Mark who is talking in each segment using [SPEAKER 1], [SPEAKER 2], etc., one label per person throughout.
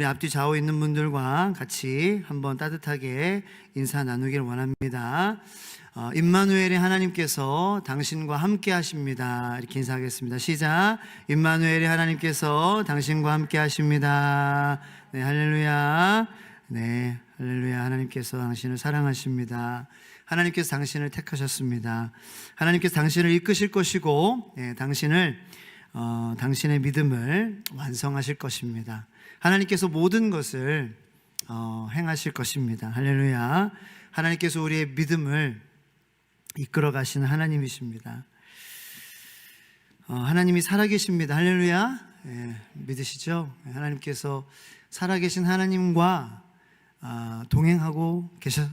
[SPEAKER 1] 우리 앞뒤 좌우에 있는 분들과 같이 한번 따뜻하게 인사 나누길 원합니다. 임마누엘의 하나님께서 당신과 함께 하십니다. 이렇게 인사하겠습니다. 시작. 임마누엘의 하나님께서 당신과 함께 하십니다. 네, 할렐루야. 네, 할렐루야. 하나님께서 당신을 사랑하십니다. 하나님께서 당신을 택하셨습니다. 하나님께서 당신을 이끄실 것이고, 당신의 믿음을 완성하실 것입니다. 하나님께서 모든 것을 행하실 것입니다. 할렐루야. 하나님께서 우리의 믿음을 이끌어 가시는 하나님이십니다. 하나님이 살아계십니다. 할렐루야. 믿으시죠? 하나님께서 살아계신 하나님과 동행하고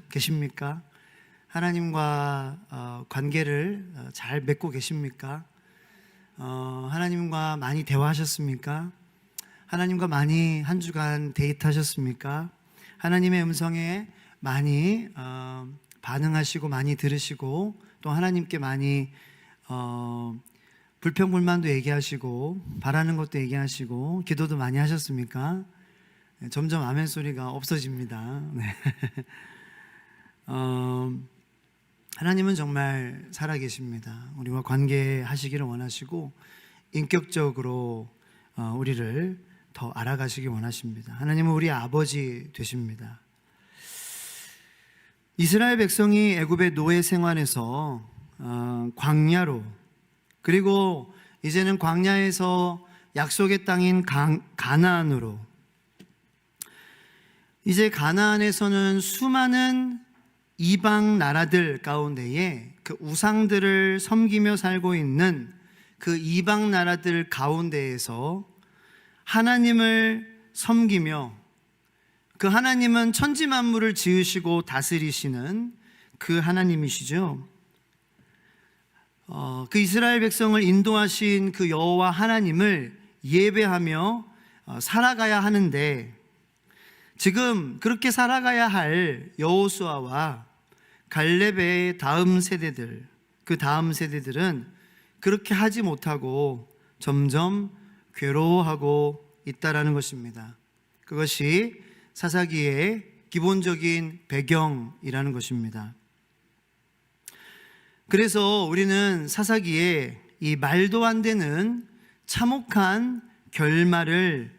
[SPEAKER 1] 계십니까? 하나님과 관계를 잘 맺고 계십니까? 하나님과 많이 대화하셨습니까? 하나님과 많이 한 주간 데이트하셨습니까? 하나님의 음성에 많이 반응하시고 많이 들으시고 또 하나님께 많이 불평불만도 얘기하시고 바라는 것도 얘기하시고 기도도 많이 하셨습니까? 점점 아멘 소리가 없어집니다. 네. 하나님은 정말 살아계십니다. 우리와 관계하시기를 원하시고 인격적으로 우리를 더 알아가시기 원하십니다. 하나님은 우리 아버지 되십니다. 이스라엘 백성이 애굽의 노예 생활에서 광야로, 그리고 이제는 광야에서 약속의 땅인 가나안으로, 이제 가나안에서는 수많은 이방 나라들 가운데에 그 우상들을 섬기며 살고 있는 그 이방 나라들 가운데에서 하나님을 섬기며, 그 하나님은 천지 만물을 지으시고 다스리시는 그 하나님이시죠. 그 이스라엘 백성을 인도하신 그 여호와 하나님을 예배하며 살아가야 하는데, 지금 그렇게 살아가야 할 여호수아와 갈렙의 다음 세대들, 그 다음 세대들은 그렇게 하지 못하고 점점 괴로워하고 있다라는 것입니다. 그것이 사사기의 기본적인 배경이라는 것입니다. 그래서 우리는 사사기에 이 말도 안 되는 참혹한 결말을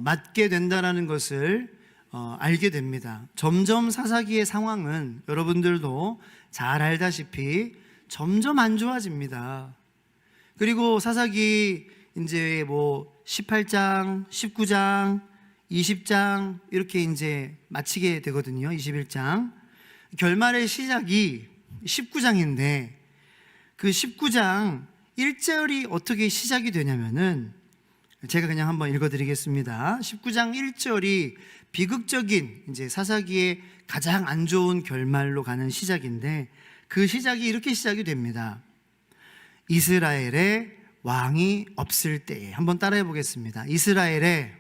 [SPEAKER 1] 맞게 된다라는 것을 알게 됩니다. 점점 사사기의 상황은 여러분들도 잘 알다시피 점점 안 좋아집니다. 그리고 사사기 이제 18장, 19장, 20장 이렇게 이제 마치게 되거든요. 21장. 결말의 시작이 19장인데 그 19장 1절이 어떻게 시작이 되냐면은 제가 그냥 한번 읽어드리겠습니다. 19장 1절이 비극적인 이제 사사기의 가장 안 좋은 결말로 가는 시작인데, 그 시작이 이렇게 시작이 됩니다. 이스라엘의 왕이 없을 때에, 한번 따라해 보겠습니다. 이스라엘의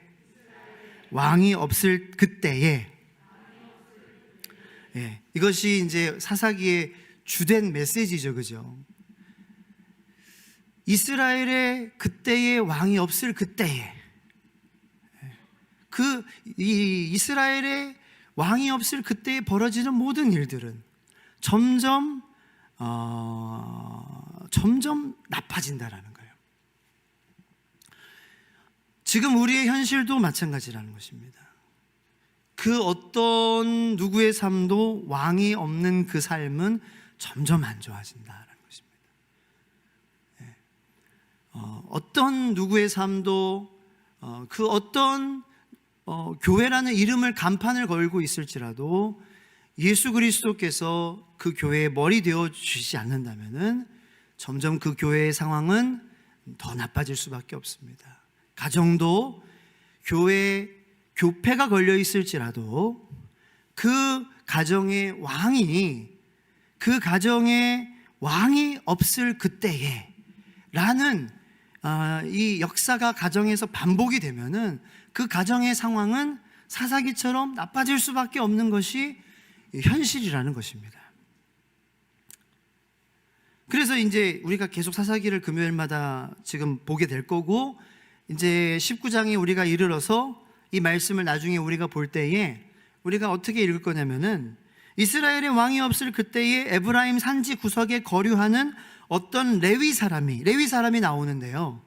[SPEAKER 1] 왕이 없을 그때에. 이것이 이제 사사기의 주된 메시지죠, 그죠? 이스라엘의 그때의 왕이 없을 그때에, 이 이스라엘의 왕이 없을 그때에 벌어지는 모든 일들은 점점 나빠진다라는 거예요. 지금 우리의 현실도 마찬가지라는 것입니다. 그 어떤 누구의 삶도 왕이 없는 그 삶은 점점 안 좋아진다라는 것입니다. 어떤 누구의 삶도 그 어떤 교회라는 이름을 간판을 걸고 있을지라도 예수 그리스도께서 그 교회의 머리 되어 주시지 않는다면은 점점 그 교회의 상황은 더 나빠질 수밖에 없습니다. 가정도 교회 교패가 걸려 있을지라도 그 가정의 왕이 없을 그때에 라는 이 역사가 가정에서 반복이 되면은 그 가정의 상황은 사사기처럼 나빠질 수밖에 없는 것이 현실이라는 것입니다. 그래서 이제 우리가 계속 사사기를 금요일마다 지금 보게 될 거고, 이제 19장에 우리가 이르러서 이 말씀을 나중에 우리가 볼 때에 우리가 어떻게 읽을 거냐면은 이스라엘의 왕이 없을 그때에 에브라임 산지 구석에 거류하는 어떤 레위 사람이 나오는데요.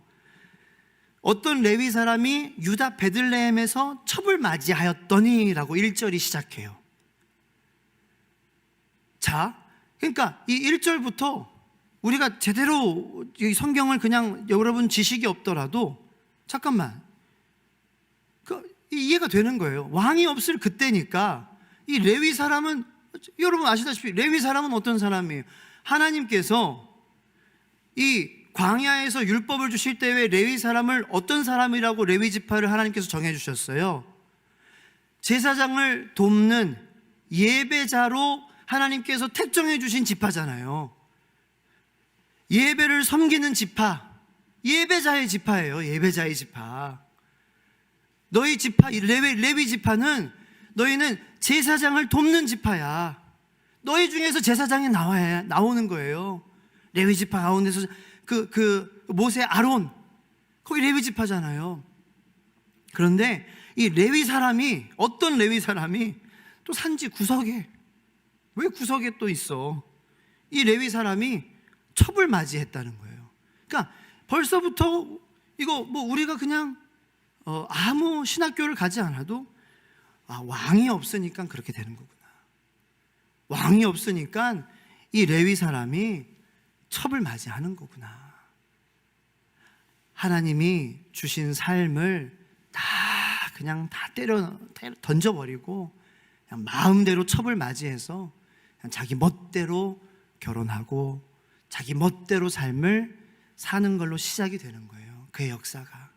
[SPEAKER 1] 어떤 레위 사람이 유다 베들레헴에서 첩을 맞이하였더니 라고 1절이 시작해요. 자, 그러니까 이 1절부터 우리가 제대로 이 성경을 그냥 여러분 지식이 없더라도 잠깐만 이해가 되는 거예요. 왕이 없을 그때니까 이 레위 사람은 여러분 아시다시피 레위 사람은 어떤 사람이에요? 하나님께서 이 광야에서 율법을 주실 때에 레위 사람을 어떤 사람이라고 레위 지파를 하나님께서 정해 주셨어요? 제사장을 돕는 예배자로 하나님께서 택정해 주신 지파잖아요. 예배를 섬기는 지파, 예배자의 지파예요. 예배자의 지파. 너희 지파, 레위 지파는 너희는 제사장을 돕는 지파야. 너희 중에서 제사장이 나오는 거예요. 레위 지파 가운데서 모세 아론, 거기 레위 지파잖아요. 그런데 이 레위 사람이, 어떤 레위 사람이 또 산지 구석에, 왜 구석에 또 있어? 이 레위 사람이 첩을 맞이했다는 거예요. 그러니까 벌써부터 이거 뭐 우리가 그냥 아무 신학교를 가지 않아도 왕이 없으니까 그렇게 되는 거구나. 왕이 없으니까 이 레위 사람이 첩을 맞이하는 거구나. 하나님이 주신 삶을 그냥 다 던져버리고 그냥 마음대로 첩을 맞이해서 그냥 자기 멋대로 결혼하고 자기 멋대로 삶을 사는 걸로 시작이 되는 거예요. 그의 역사가.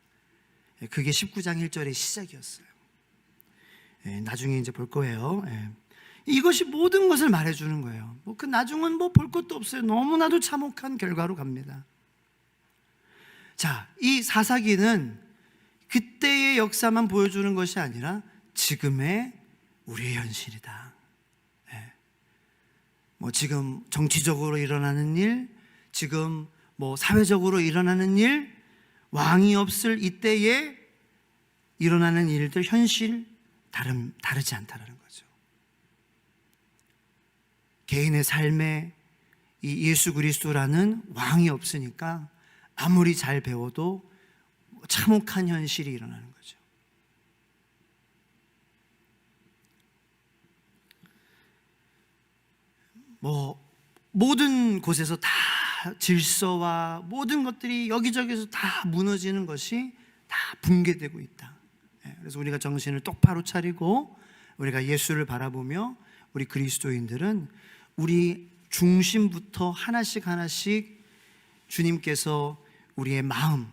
[SPEAKER 1] 그게 19장 1절의 시작이었어요. 나중에 이제 볼 거예요. 이것이 모든 것을 말해주는 거예요. 그 나중은 볼 것도 없어요. 너무나도 참혹한 결과로 갑니다. 자, 이 사사기는 그때의 역사만 보여주는 것이 아니라 지금의 우리의 현실이다. 지금 정치적으로 일어나는 일, 지금 사회적으로 일어나는 일, 왕이 없을 이때에 일어나는 일들, 현실 다르지 않다는 거죠. 개인의 삶에 이 예수 그리스도라는 왕이 없으니까 아무리 잘 배워도 참혹한 현실이 일어나는 거죠. 모든 곳에서 다 질서와 모든 것들이 여기저기서 다 무너지는 것이 다 붕괴되고 있다. 그래서 우리가 정신을 똑바로 차리고 우리가 예수를 바라보며 우리 그리스도인들은 우리 중심부터 하나씩 주님께서 우리의 마음,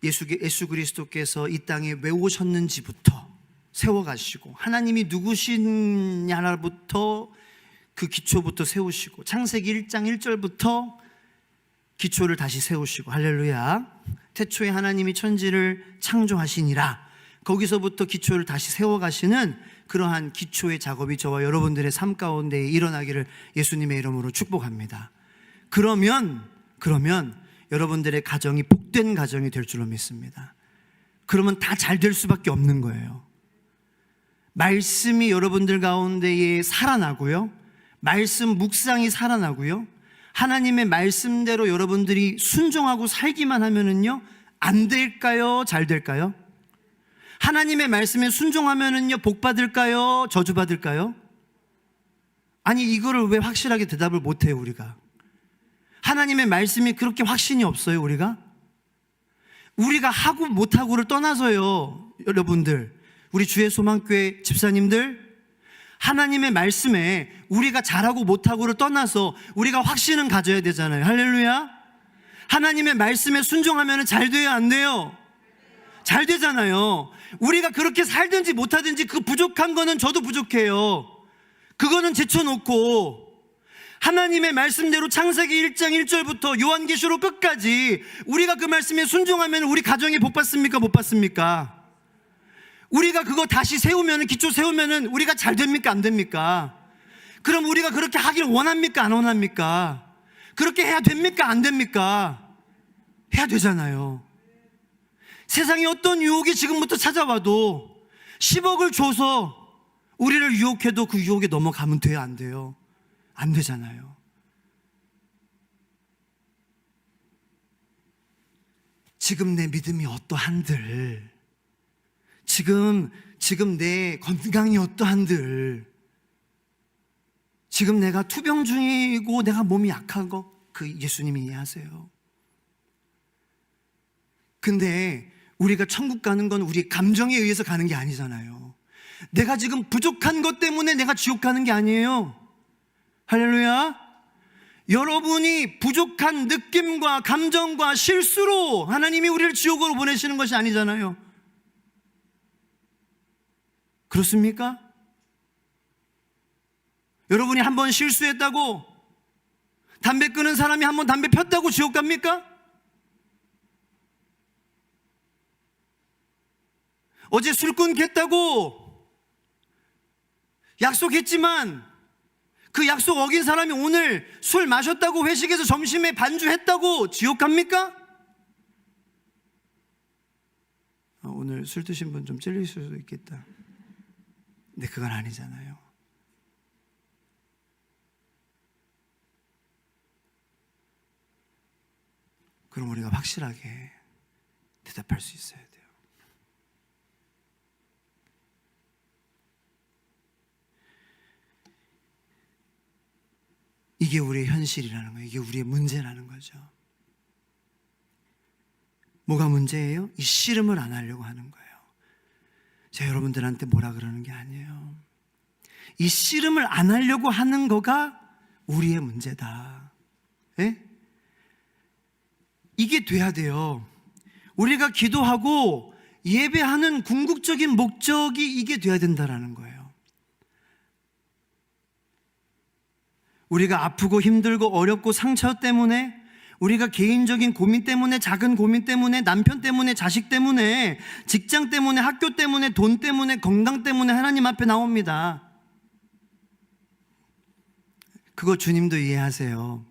[SPEAKER 1] 예수 그리스도께서 이 땅에 왜 오셨는지부터 세워가시고 하나님이 누구시냐부터 그 기초부터 세우시고 창세기 1장 1절부터 기초를 다시 세우시고 할렐루야. 태초에 하나님이 천지를 창조하시니라. 거기서부터 기초를 다시 세워가시는 그러한 기초의 작업이 저와 여러분들의 삶 가운데 일어나기를 예수님의 이름으로 축복합니다. 그러면 여러분들의 가정이 복된 가정이 될 줄로 믿습니다. 그러면 다 잘 될 수밖에 없는 거예요. 말씀이 여러분들 가운데에 살아나고요, 말씀 묵상이 살아나고요, 하나님의 말씀대로 여러분들이 순종하고 살기만 하면은요, 안 될까요? 잘 될까요? 하나님의 말씀에 순종하면은요, 복 받을까요? 저주 받을까요? 아니, 이거를 왜 확실하게 대답을 못해요, 우리가? 하나님의 말씀이 그렇게 확신이 없어요, 우리가 하고 못하고를 떠나서요, 여러분들, 우리 주의 소망교회 집사님들, 하나님의 말씀에 우리가 잘하고 못하고를 떠나서 우리가 확신은 가져야 되잖아요. 할렐루야. 하나님의 말씀에 순종하면 잘 돼요, 안 돼요? 잘 되잖아요. 우리가 그렇게 살든지 못하든지 그 부족한 거는 저도 부족해요. 그거는 제쳐놓고 하나님의 말씀대로 창세기 1장 1절부터 요한계시록 끝까지 우리가 그 말씀에 순종하면 우리 가정이 복 받습니까? 못 받습니까? 우리가 그거 다시 세우면, 기초 세우면 우리가 잘 됩니까? 안 됩니까? 그럼 우리가 그렇게 하길 원합니까? 안 원합니까? 그렇게 해야 됩니까? 안 됩니까? 해야 되잖아요. 세상에 어떤 유혹이 지금부터 찾아와도 10억을 줘서 우리를 유혹해도 그 유혹에 넘어가면 돼요, 안 돼요? 안 되잖아요. 지금 내 믿음이 어떠한들, 지금 내 건강이 어떠한들, 지금 내가 투병 중이고 내가 몸이 약한 거, 그 예수님이 이해하세요. 근데 우리가 천국 가는 건 우리 감정에 의해서 가는 게 아니잖아요. 내가 지금 부족한 것 때문에 내가 지옥 가는 게 아니에요. 할렐루야. 여러분이 부족한 느낌과 감정과 실수로 하나님이 우리를 지옥으로 보내시는 것이 아니잖아요. 그렇습니까? 여러분이 한번 실수했다고, 담배 끊은 사람이 한번 담배 폈다고 지옥 갑니까? 어제 술 끊겠다고 약속했지만 그 약속 어긴 사람이 오늘 술 마셨다고 회식에서 점심에 반주했다고 지옥 갑니까? 오늘 술 드신 분 좀 찔릴 수도 있겠다. 근데 그건 아니잖아요. 그럼 우리가 확실하게 대답할 수 있어야 돼요. 이게 우리의 현실이라는 거예요. 이게 우리의 문제라는 거죠. 뭐가 문제예요? 이 씨름을 안 하려고 하는 거예요. 제가 여러분들한테 뭐라 그러는 게 아니에요. 이 씨름을 안 하려고 하는 거가 우리의 문제다. 예? 이게 돼야 돼요. 우리가 기도하고 예배하는 궁극적인 목적이 이게 돼야 된다라는 거예요. 우리가 아프고 힘들고 어렵고 상처 때문에, 우리가 개인적인 고민 때문에, 작은 고민 때문에, 남편 때문에, 자식 때문에, 직장 때문에, 학교 때문에, 돈 때문에, 건강 때문에 하나님 앞에 나옵니다. 그거 주님도 이해하세요.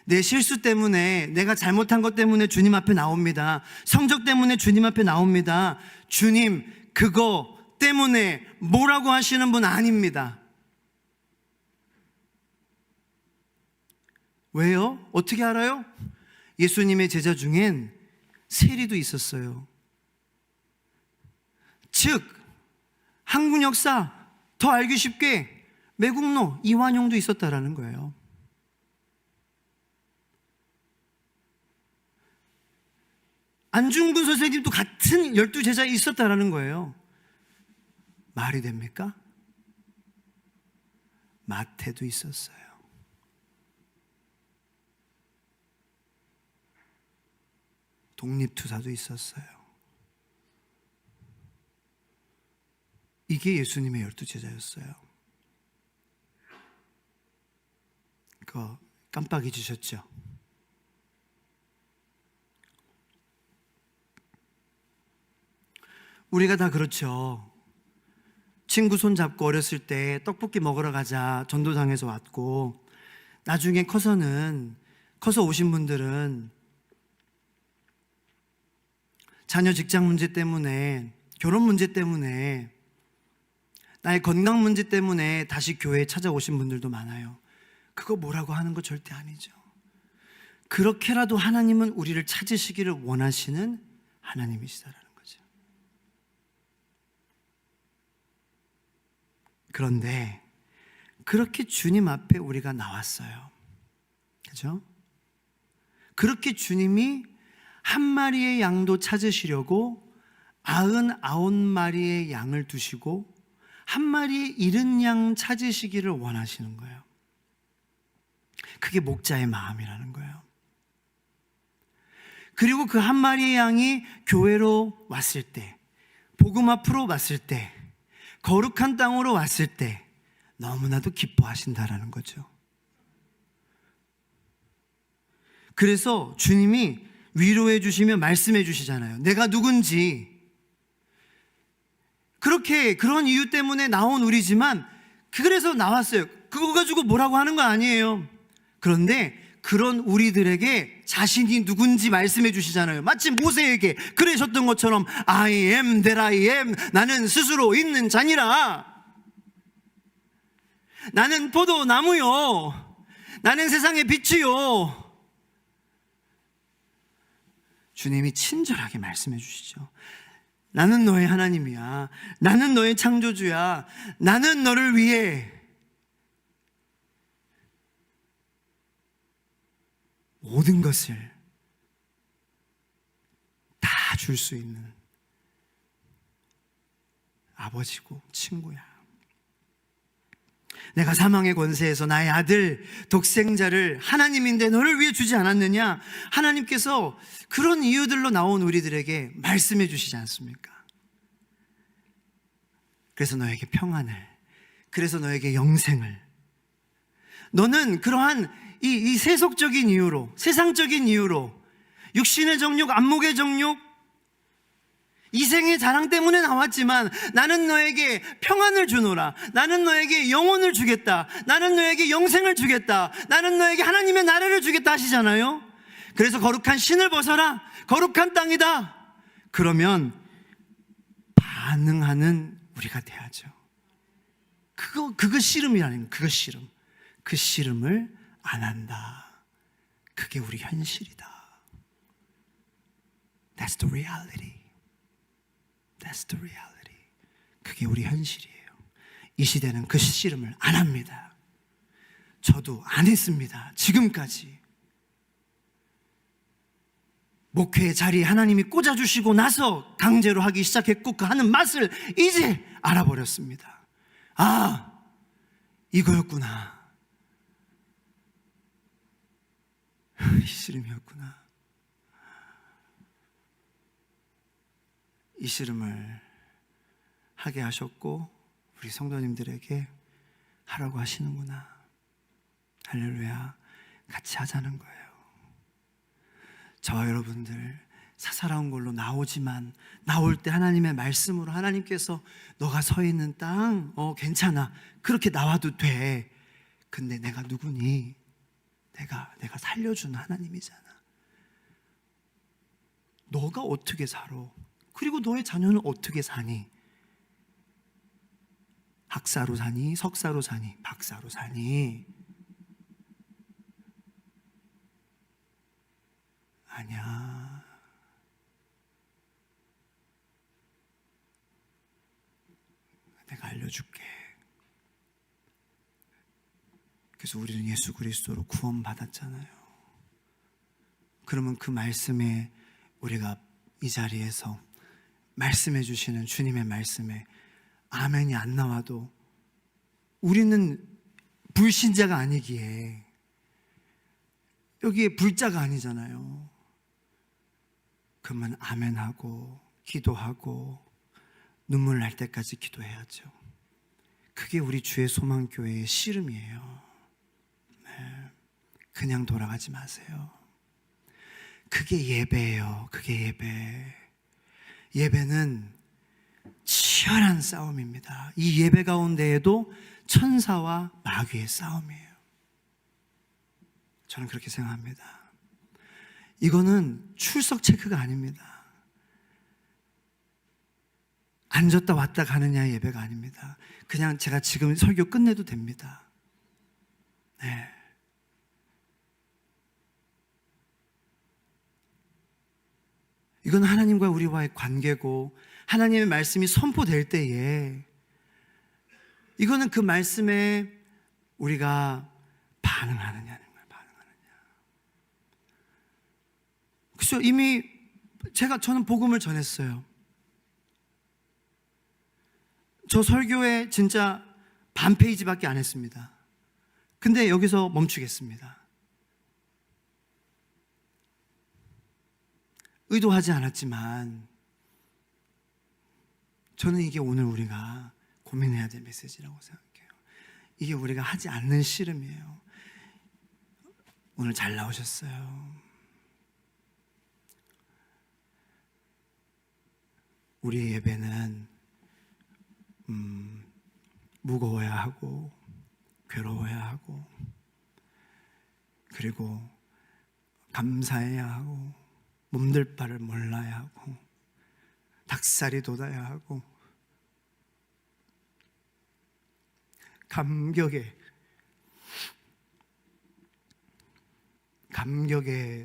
[SPEAKER 1] 내 실수 때문에, 내가 잘못한 것 때문에 주님 앞에 나옵니다. 성적 때문에 주님 앞에 나옵니다. 주님, 그거 때문에 뭐라고 하시는 분 아닙니다. 왜요? 어떻게 알아요? 예수님의 제자 중엔 세리도 있었어요. 즉, 한국 역사 더 알기 쉽게 매국노 이완용도 있었다라는 거예요. 안중근 선생님도 같은 12제자에 있었다라는 거예요. 말이 됩니까? 마태도 있었어요. 독립투사도 있었어요. 이게 예수님의 12제자였어요. 그거 깜빡 잊으셨죠? 우리가 다 그렇죠. 친구 손잡고 어렸을 때 떡볶이 먹으러 가자 전도당에서 왔고, 나중에 커서 오신 분들은 자녀 직장 문제 때문에, 결혼 문제 때문에, 나의 건강 문제 때문에 다시 교회에 찾아오신 분들도 많아요. 그거 뭐라고 하는 거 절대 아니죠. 그렇게라도 하나님은 우리를 찾으시기를 원하시는 하나님이시다라는 거죠. 그런데 그렇게 주님 앞에 우리가 나왔어요. 그죠? 그렇게 주님이 한 마리의 양도 찾으시려고 99마리의 양을 두시고 한 마리의 잃은 양 찾으시기를 원하시는 거예요. 그게 목자의 마음이라는 거예요. 그리고 그 한 마리의 양이 교회로 왔을 때, 복음 앞으로 왔을 때, 거룩한 땅으로 왔을 때 너무나도 기뻐하신다라는 거죠. 그래서 주님이 위로해 주시며 말씀해 주시잖아요. 내가 누군지. 그런 이유 때문에 나온 우리지만, 그래서 나왔어요. 그거 가지고 뭐라고 하는 거 아니에요. 그런데 그런 우리들에게 자신이 누군지 말씀해 주시잖아요. 마치 모세에게 그러셨던 것처럼 I am that I am, 나는 스스로 있는 자니라. 나는 포도나무요, 나는 세상의 빛이요. 주님이 친절하게 말씀해 주시죠. 나는 너의 하나님이야. 나는 너의 창조주야. 나는 너를 위해 모든 것을 다 줄 수 있는 아버지고 친구야. 내가 사망의 권세에서 나의 아들 독생자를 하나님인데 너를 위해 주지 않았느냐? 하나님께서 그런 이유들로 나온 우리들에게 말씀해 주시지 않습니까? 그래서 너에게 평안을, 그래서 너에게 영생을. 너는 그러한 이 세속적인 이유로, 세상적인 이유로, 육신의 정욕, 안목의 정욕, 이생의 자랑 때문에 나왔지만 나는 너에게 평안을 주노라. 나는 너에게 영혼을 주겠다. 나는 너에게 영생을 주겠다. 나는 너에게 하나님의 나라를 주겠다 하시잖아요. 그래서 거룩한 신을 벗어라. 거룩한 땅이다. 그러면 반응하는 우리가 돼야죠. 그거 씨름이라는, 그거 씨름. 그 씨름을 안 한다. 그게 우리 현실이다. That's the reality. That's the reality. 그게 우리 현실이에요. 이 시대는 그 씨름을 안 합니다. 저도 안 했습니다. 지금까지. 목회의 자리에 하나님이 꽂아주시고 나서 강제로 하기 시작했고 그 하는 맛을 이제 알아버렸습니다. 아, 이거였구나. 이 씨름이었구나. 이 씨름을 하게 하셨고 우리 성도님들에게 하라고 하시는구나. 할렐루야. 같이 하자는 거예요. 저와 여러분들 사사로운 걸로 나오지만 나올 때 하나님의 말씀으로 하나님께서 너가 서 있는 땅 괜찮아, 그렇게 나와도 돼. 근데 내가 누구니? 내가 살려준 하나님이잖아. 너가 어떻게 살아? 그리고 너의 자녀는 어떻게 사니? 학사로 사니? 석사로 사니? 박사로 사니? 아니야. 내가 알려줄게. 그래서 우리는 예수 그리스도로 구원받았잖아요. 그러면 그 말씀에 우리가 이 자리에서 말씀해 주시는 주님의 말씀에 아멘이 안 나와도 우리는 불신자가 아니기에, 여기에 불자가 아니잖아요. 그러면 아멘하고 기도하고 눈물 날 때까지 기도해야죠. 그게 우리 주의 소망교회의 씨름이에요. 네. 그냥 돌아가지 마세요. 그게 예배예요. 그게 예배. 예배는 치열한 싸움입니다. 이 예배 가운데에도 천사와 마귀의 싸움이에요. 저는 그렇게 생각합니다. 이거는 출석 체크가 아닙니다. 앉았다 왔다 가느냐 예배가 아닙니다. 그냥 제가 지금 설교 끝내도 됩니다. 네. 이건 하나님과 우리와의 관계고 하나님의 말씀이 선포될 때에 이거는 그 말씀에 우리가 반응하느냐는 거예요. 반응하느냐. 그래서 이미 저는 복음을 전했어요. 저 설교에 진짜 반 페이지밖에 안 했습니다. 근데 여기서 멈추겠습니다. 의도하지 않았지만 저는 이게 오늘 우리가 고민해야 될 메시지라고 생각해요. 이게 우리가 하지 않는 씨름이에요. 오늘 잘 나오셨어요. 우리의 예배는 무거워야 하고 괴로워야 하고, 그리고 감사해야 하고, 몸둘 바를 몰라야 하고, 닭살이 돋아야 하고, 감격에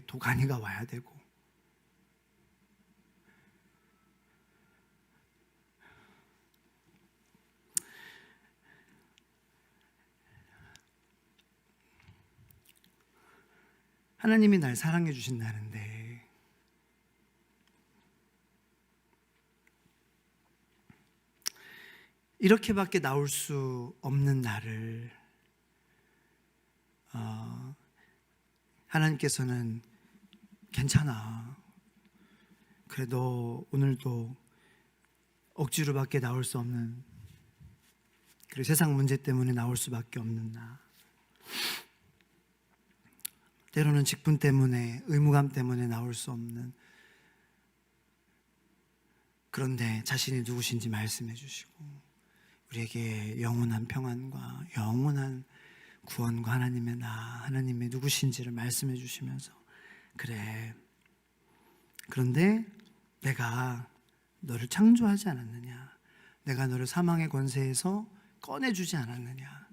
[SPEAKER 1] 도가니가 와야 되고, 하나님이 날 사랑해 주신다는데 이렇게밖에 나올 수 없는 나를 하나님께서는 괜찮아, 그래 너 오늘도 억지로밖에 나올 수 없는, 그리고 세상 문제 때문에 나올 수밖에 없는 나, 때로는 직분 때문에, 의무감 때문에 나올 수 없는, 그런데 자신이 누구신지 말씀해 주시고 우리에게 영원한 평안과 영원한 구원과 하나님의 나, 하나님의 누구신지를 말씀해 주시면서, 그래, 그런데 내가 너를 창조하지 않았느냐, 내가 너를 사망의 권세에서 꺼내주지 않았느냐,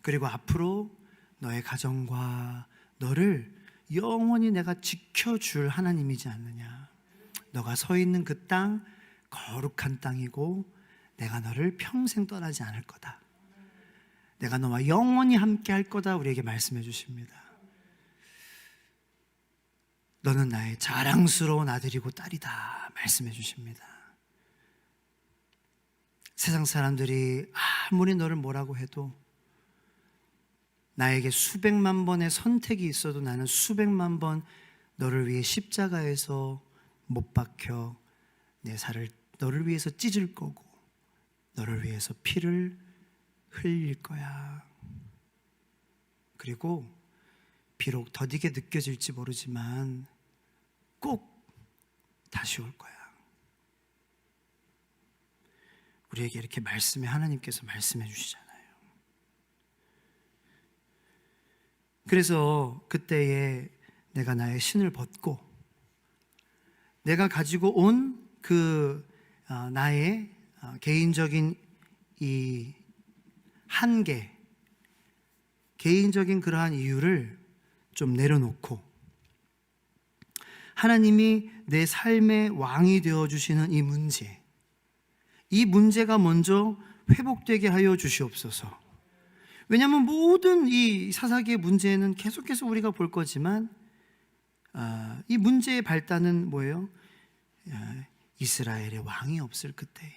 [SPEAKER 1] 그리고 앞으로 너의 가정과 너를 영원히 내가 지켜줄 하나님이지 않느냐, 너가 서 있는 그 땅 거룩한 땅이고 내가 너를 평생 떠나지 않을 거다, 내가 너와 영원히 함께 할 거다, 우리에게 말씀해 주십니다. 너는 나의 자랑스러운 아들이고 딸이다 말씀해 주십니다. 세상 사람들이 아무리 너를 뭐라고 해도, 나에게 수백만 번의 선택이 있어도 나는 수백만 번 너를 위해 십자가에서 못 박혀 내 살을 너를 위해서 찢을 거고 너를 위해서 피를 흘릴 거야. 그리고 비록 더디게 느껴질지 모르지만 꼭 다시 올 거야. 우리에게 이렇게 말씀해, 하나님께서 말씀해 주시잖아요. 그래서 그때에 내가 나의 신을 벗고 내가 가지고 온 그 나의 개인적인 이 한계, 개인적인 그러한 이유를 좀 내려놓고 하나님이 내 삶의 왕이 되어주시는 이 문제가 먼저 회복되게 하여 주시옵소서. 왜냐하면 모든 이 사사기의 문제는 계속해서 우리가 볼 거지만 이 문제의 발단은 뭐예요? 이스라엘의 왕이 없을 그때에,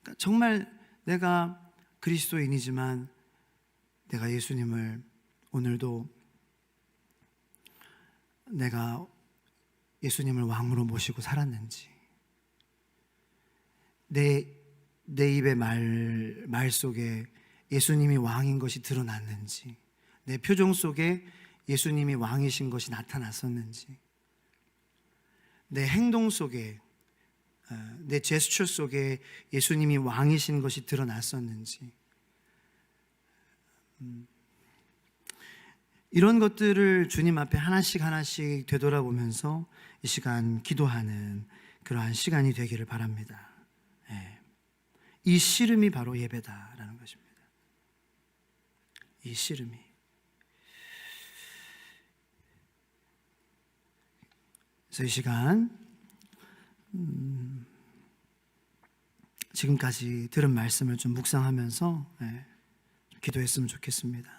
[SPEAKER 1] 그러니까 정말 내가 그리스도인이지만 내가 예수님을 오늘도 내가 예수님을 왕으로 모시고 살았는지, 내 입의 말 속에 예수님이 왕인 것이 드러났는지, 내 표정 속에 예수님이 왕이신 것이 나타났었는지, 내 행동 속에, 내 제스처 속에 예수님이 왕이신 것이 드러났었는지, 이런 것들을 주님 앞에 하나씩 되돌아보면서 이 시간 기도하는 그러한 시간이 되기를 바랍니다. 이 씨름이 바로 예배다라는 것입니다. 이 씨름이. 그래서 이 시간 지금까지 들은 말씀을 좀 묵상하면서 기도했으면 좋겠습니다.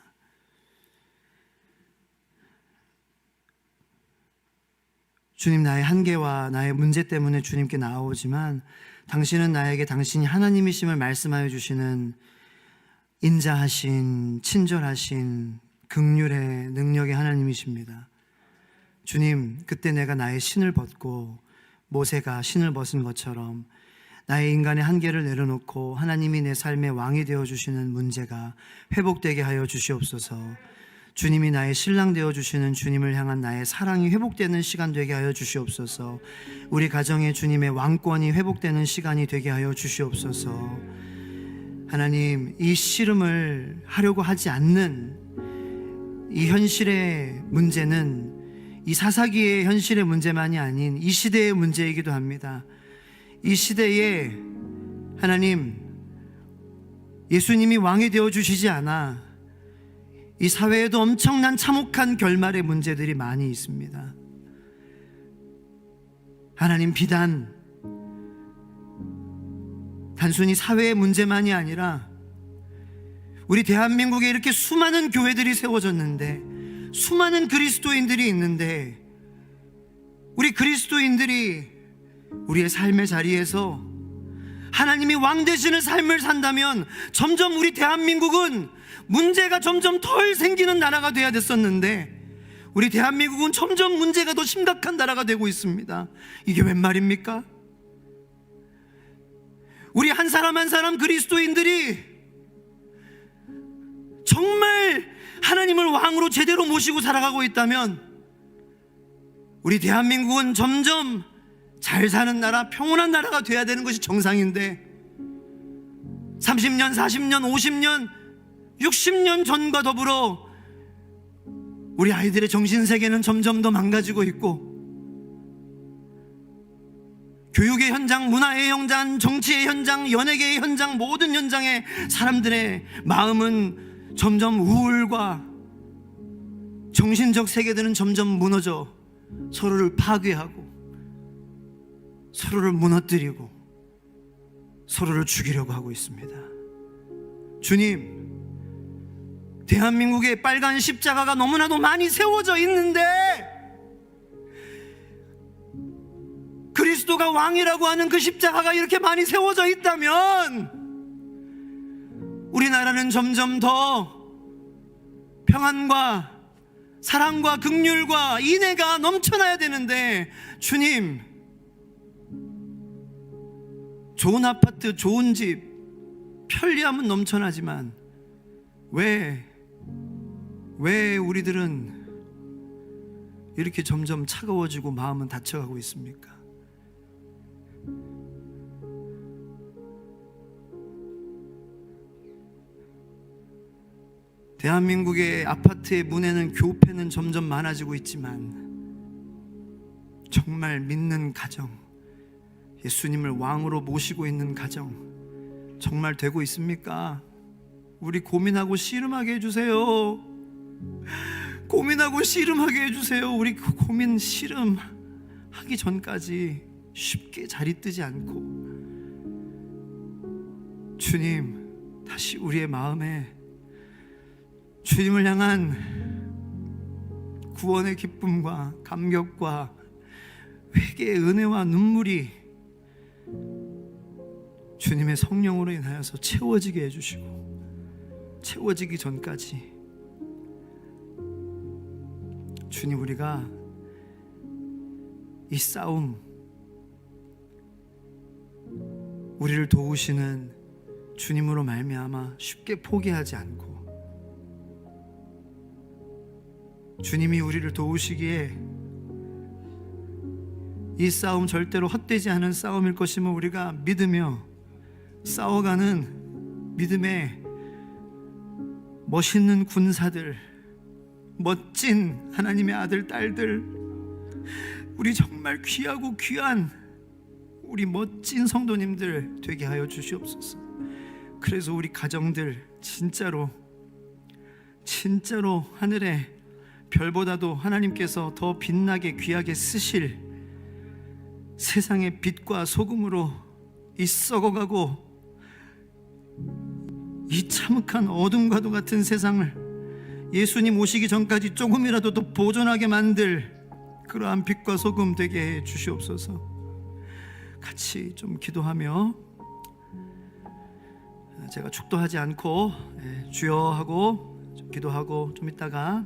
[SPEAKER 1] 주님, 나의 한계와 나의 문제 때문에 주님께 나아오지만 당신은 나에게 당신이 하나님이심을 말씀하여 주시는 인자하신, 친절하신, 긍휼의 능력의 하나님이십니다. 주님, 그때 내가 나의 신을 벗고 모세가 신을 벗은 것처럼 나의 인간의 한계를 내려놓고 하나님이 내 삶의 왕이 되어주시는 문제가 회복되게 하여 주시옵소서. 주님이 나의 신랑 되어주시는 주님을 향한 나의 사랑이 회복되는 시간 되게 하여 주시옵소서. 우리 가정에 주님의 왕권이 회복되는 시간이 되게 하여 주시옵소서. 하나님, 이 씨름을 하려고 하지 않는 이 현실의 문제는 이 사사기의 현실의 문제만이 아닌 이 시대의 문제이기도 합니다. 이 시대에 하나님, 예수님이 왕이 되어주시지 않아 이 사회에도 엄청난 참혹한 결말의 문제들이 많이 있습니다. 하나님, 비단 단순히 사회의 문제만이 아니라 우리 대한민국에 이렇게 수많은 교회들이 세워졌는데, 수많은 그리스도인들이 있는데, 우리 그리스도인들이 우리의 삶의 자리에서 하나님이 왕 되시는 삶을 산다면 점점 우리 대한민국은 문제가 점점 덜 생기는 나라가 돼야 됐었는데, 우리 대한민국은 점점 문제가 더 심각한 나라가 되고 있습니다. 이게 웬 말입니까? 우리 한 사람 한 사람 그리스도인들이 정말 하나님을 왕으로 제대로 모시고 살아가고 있다면 우리 대한민국은 점점 잘 사는 나라, 평온한 나라가 돼야 되는 것이 정상인데, 30년, 40년, 50년, 60년 전과 더불어 우리 아이들의 정신세계는 점점 더 망가지고 있고, 교육의 현장, 문화의 현장, 정치의 현장, 연예계의 현장, 모든 현장에 사람들의 마음은 점점 우울과 정신적 세계들은 점점 무너져 서로를 파괴하고 서로를 무너뜨리고 서로를 죽이려고 하고 있습니다. 주님, 대한민국에 빨간 십자가가 너무나도 많이 세워져 있는데 그리스도가 왕이라고 하는 그 십자가가 이렇게 많이 세워져 있다면 우리나라는 점점 더 평안과 사랑과 긍휼과 인애가 넘쳐나야 되는데, 주님, 좋은 아파트, 좋은 집, 편리함은 넘쳐나지만 왜 우리들은 이렇게 점점 차가워지고 마음은 닫혀가고 있습니까? 대한민국의 아파트의 문에는 교패는 점점 많아지고 있지만 정말 믿는 가정, 예수님을 왕으로 모시고 있는 가정 정말 되고 있습니까? 우리 고민하고 씨름하게 해주세요. 고민하고 씨름하게 해주세요. 우리 고민 씨름하기 전까지 쉽게 자리 뜨지 않고, 주님, 다시 우리의 마음에 주님을 향한 구원의 기쁨과 감격과 회개의 은혜와 눈물이 주님의 성령으로 인하여서 채워지게 해주시고, 채워지기 전까지 주님, 우리가 이 싸움, 우리를 도우시는 주님으로 말미암아 쉽게 포기하지 않고, 주님이 우리를 도우시기에 이 싸움 절대로 헛되지 않은 싸움일 것임을 우리가 믿으며 싸워가는 믿음의 멋있는 군사들, 멋진 하나님의 아들, 딸들, 우리 정말 귀하고 귀한 우리 멋진 성도님들 되게 하여 주시옵소서. 그래서 우리 가정들 진짜로 하늘에 별보다도 하나님께서 더 빛나게 귀하게 쓰실 세상의 빛과 소금으로 이 썩어가고 이 참혹한 어둠과도 같은 세상을 예수님 오시기 전까지 조금이라도 더 보존하게 만들 그러한 빛과 소금 되게 해 주시옵소서. 같이 좀 기도하며, 제가 축도하지 않고 주여 하고 좀 기도하고 좀 이따가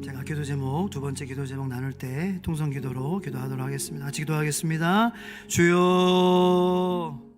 [SPEAKER 1] 제가 기도 제목, 두 번째 기도 제목 나눌 때 통성 기도로 기도하도록 하겠습니다. 같이 기도하겠습니다. 주여.